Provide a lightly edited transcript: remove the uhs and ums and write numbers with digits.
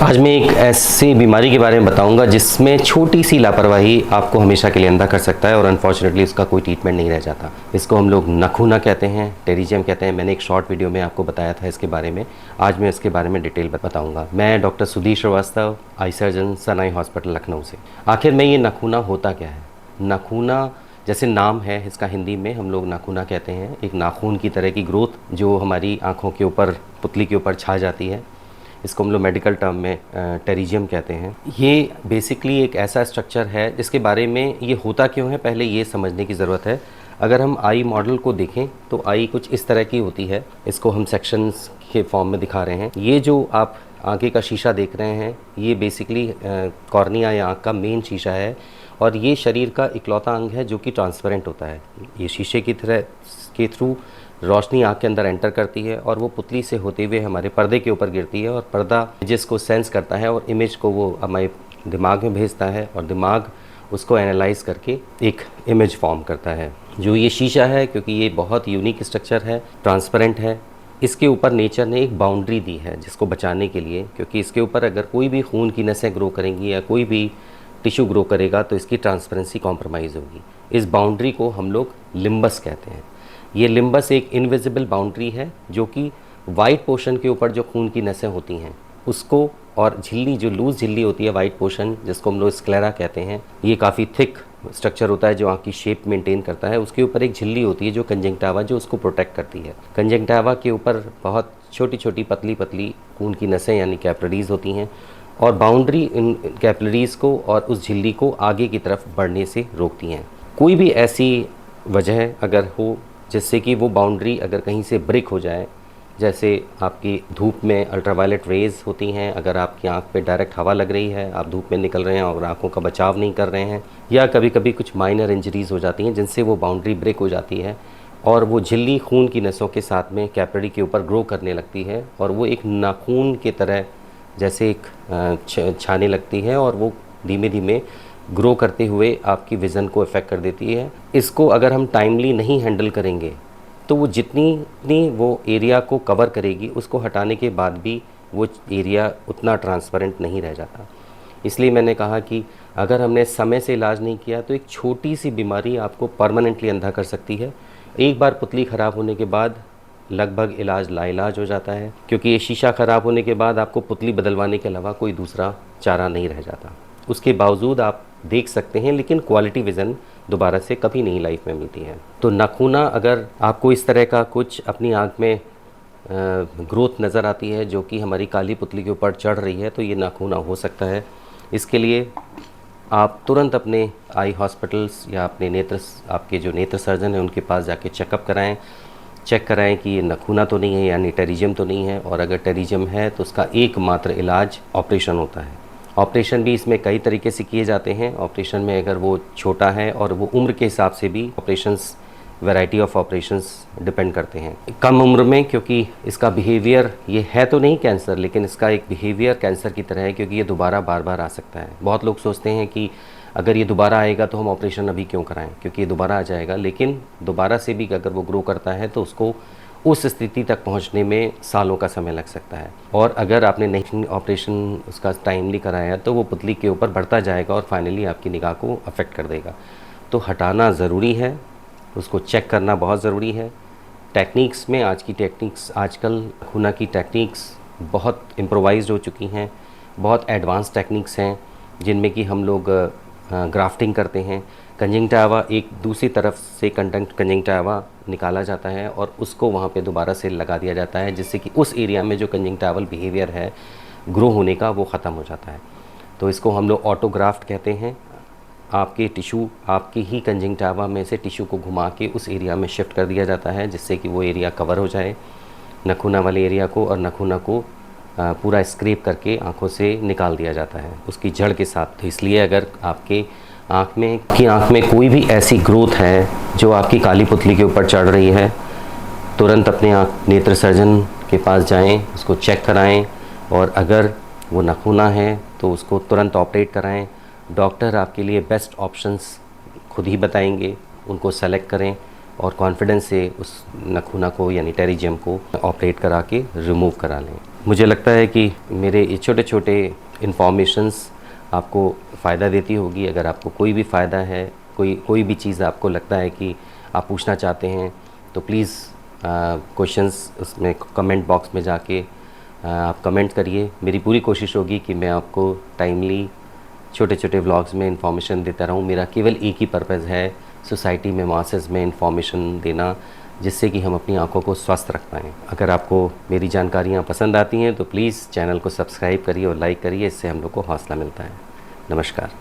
आज मैं एक ऐसी बीमारी के बारे में बताऊंगा जिसमें छोटी सी लापरवाही आपको हमेशा के लिए अंधा कर सकता है और अनफॉर्चुनेटली उसका कोई ट्रीटमेंट नहीं रह जाता। इसको हम लोग नखूना कहते हैं, टेरिजियम कहते हैं। मैंने एक शॉर्ट वीडियो में आपको बताया था इसके बारे में। आज मैं इसके बारे में डिटेल बताऊंगा। मैं doctor Sudhir Srivastava, eye surgeon, Sanai hospital Lucknow से। आखिर में ये नखूना होता क्या है? नखूना जैसे नाम है, इसका हिंदी में हम लोग नाखूना कहते हैं। एक नाखून की तरह की ग्रोथ जो हमारी आँखों के ऊपर, पुतली के ऊपर छा जाती है, इसको हम लोग मेडिकल टर्म में टेरिजियम कहते हैं। ये बेसिकली एक ऐसा स्ट्रक्चर है जिसके बारे में ये होता क्यों है पहले ये समझने की ज़रूरत है। अगर हम आई मॉडल को देखें तो आई कुछ इस तरह की होती है। इसको हम सेक्शंस के फॉर्म में दिखा रहे हैं। ये जो आप आगे का शीशा देख रहे हैं ये बेसिकली कॉर्निया या आँख का मेन शीशा है और ये शरीर का इकलौता अंग है जो कि ट्रांसपेरेंट होता है। ये शीशे की तरह के थ्रू रोशनी आँख के अंदर एंटर करती है और वो पुतली से होते हुए हमारे पर्दे के ऊपर गिरती है और पर्दा जिसको सेंस करता है और इमेज को वो हमारे दिमाग में भेजता है और दिमाग उसको एनालाइज करके एक इमेज फॉर्म करता है। जो ये शीशा है, क्योंकि ये बहुत यूनिक स्ट्रक्चर है, ट्रांसपेरेंट है, इसके ऊपर नेचर ने एक बाउंड्री दी है जिसको बचाने के लिए, क्योंकि इसके ऊपर अगर कोई भी खून की नसें ग्रो करेंगी या कोई भी टिश्यू ग्रो करेगा तो इसकी ट्रांसपेरेंसी कॉम्प्रोमाइज़ होगी। इस बाउंड्री को हम लोग लिम्बस कहते हैं। ये लिम्बस एक इनविजिबल बाउंड्री है जो कि वाइट पोर्शन के ऊपर जो खून की नसें होती हैं उसको, और झिल्ली जो लूज झिल्ली होती है, वाइट पोर्शन जिसको हम लोग स्क्लेरा कहते हैं, ये काफ़ी थिक स्ट्रक्चर होता है जो आँख की शेप मेंटेन करता है। उसके ऊपर एक झिल्ली होती है जो कंजंक्टिवा, जो उसको प्रोटेक्ट करती है। कंजंक्टिवा के ऊपर बहुत छोटी छोटी पतली पतली खून की नसें यानी कैपिलरीज होती हैं और बाउंड्री इन कैपिलरीज को और उस झिल्ली को आगे की तरफ बढ़ने से रोकती हैं। कोई भी ऐसी वजह अगर हो जिससे कि वो बाउंड्री अगर कहीं से ब्रेक हो जाए, जैसे आपकी धूप में अल्ट्रावायलेट रेज़ होती हैं, अगर आपकी आंख पे डायरेक्ट हवा लग रही है, आप धूप में निकल रहे हैं और आंखों का बचाव नहीं कर रहे हैं, या कभी कभी कुछ माइनर इंजरीज़ हो जाती हैं जिनसे वो बाउंड्री ब्रेक हो जाती है और वो झिल्ली खून की नसों के साथ में कैपिलरी के ऊपर ग्रो करने लगती है और वो एक नाखून के तरह जैसे एक छाने लगती है और वो धीमे धीमे ग्रो करते हुए आपकी विज़न को इफ़ेक्ट कर देती है। इसको अगर हम टाइमली नहीं हैंडल करेंगे तो वो जितनी वो एरिया को कवर करेगी, उसको हटाने के बाद भी वो एरिया उतना ट्रांसपेरेंट नहीं रह जाता। इसलिए मैंने कहा कि अगर हमने समय से इलाज नहीं किया तो एक छोटी सी बीमारी आपको परमानेंटली अंधा कर सकती है। एक बार पुतली ख़राब होने के बाद लगभग इलाज लाइलाज हो जाता है, क्योंकि ये शीशा ख़राब होने के बाद आपको पुतली बदलवाने के अलावा कोई दूसरा चारा नहीं रह जाता। उसके बावजूद आप देख सकते हैं लेकिन क्वालिटी विज़न दोबारा से कभी नहीं लाइफ में मिलती है। तो नखूना, अगर आपको इस तरह का कुछ अपनी आँख में ग्रोथ नज़र आती है जो कि हमारी काली पुतली के ऊपर चढ़ रही है, तो ये नखूना हो सकता है। इसके लिए आप तुरंत अपने आई हॉस्पिटल्स या अपने आपके जो नेत्र सर्जन हैं उनके पास जाके चेकअप कराएं, चेक कराएं कि ये नखूना तो नहीं है यानी टेरिजियम तो नहीं है, और अगर टेरिजियम है तो उसका एकमात्र इलाज ऑपरेशन होता है। ऑपरेशन भी इसमें कई तरीके से किए जाते हैं। ऑपरेशन में अगर वो छोटा है और वो उम्र के हिसाब से भी operations, variety of operations depend करते हैं। कम उम्र में, क्योंकि इसका बिहेवियर, ये है तो नहीं कैंसर लेकिन इसका एक बिहेवियर कैंसर की तरह है, क्योंकि ये दोबारा बार बार आ सकता है। बहुत लोग सोचते हैं कि अगर ये दोबारा आएगा तो हम ऑपरेशन अभी क्यों कराएं, क्योंकि ये दोबारा आ जाएगा, लेकिन दोबारा से भी अगर वो ग्रो करता है तो उसको उस स्थिति तक पहुंचने में सालों का समय लग सकता है। और अगर आपने नहीं ऑपरेशन उसका टाइमली कराया तो वो पुतली के ऊपर बढ़ता जाएगा और फाइनली आपकी निगाह को अफेक्ट कर देगा। तो हटाना ज़रूरी है, उसको चेक करना बहुत ज़रूरी है। टेक्निक्स में आज की टेक्निक्स, आजकल खूना की टेक्निक्स बहुत इम्प्रोवाइज्ड हो चुकी हैं, बहुत एडवांस टेक्निक्स हैं जिनमें कि हम लोग ग्राफ्टिंग करते हैं। कंजंक्टिवा, एक दूसरी तरफ से कंजंक्टिवा निकाला जाता है और उसको वहाँ पे दोबारा से लगा दिया जाता है, जिससे कि उस एरिया में जो कंजंक्टिवल बिहेवियर है ग्रो होने का वो ख़त्म हो जाता है। तो इसको हम लोग ऑटोग्राफ्ट कहते हैं। आपके टिश्यू, आपकी ही कंजंक्टिवा में से टिश्यू को घुमा के उस एरिया में शिफ्ट कर दिया जाता है जिससे कि वो एरिया कवर हो जाए, नखूना वाले एरिया को, और नखूना को पूरा स्क्रैप करके आँखों से निकाल दिया जाता है उसकी जड़ के साथ। तो इसलिए अगर आपके आँख में कोई भी ऐसी ग्रोथ है जो आपकी काली पुतली के ऊपर चढ़ रही है, तुरंत अपने नेत्र सर्जन के पास जाएं, उसको चेक कराएं, और अगर वो नखूना है तो उसको तुरंत ऑपरेट कराएं। डॉक्टर आपके लिए बेस्ट ऑप्शंस खुद ही बताएंगे, उनको सेलेक्ट करें और कॉन्फिडेंस से उस नखूना को यानी टेरिजियम को ऑपरेट करा के रिमूव करा लें। मुझे लगता है कि मेरे ये छोटे छोटे इन्फॉर्मेशंस आपको फ़ायदा देती होगी। अगर आपको कोई भी फ़ायदा है, कोई भी चीज़ आपको लगता है कि आप पूछना चाहते हैं, तो प्लीज़ क्वेश्चंस उसमें कमेंट बॉक्स में जाके आप कमेंट करिए। मेरी पूरी कोशिश होगी कि मैं आपको टाइमली छोटे छोटे व्लॉग्स में इंफॉर्मेशन देता रहूँ। मेरा केवल एक ही पर्पज़ है, सोसाइटी में, मासेस में इंफॉर्मेशन देना, जिससे कि हम अपनी आंखों को स्वस्थ रख पाएँ। अगर आपको मेरी जानकारियाँ पसंद आती हैं तो प्लीज़ चैनल को सब्सक्राइब करिए और लाइक करिए, इससे हम लोग को हौसला मिलता है। नमस्कार।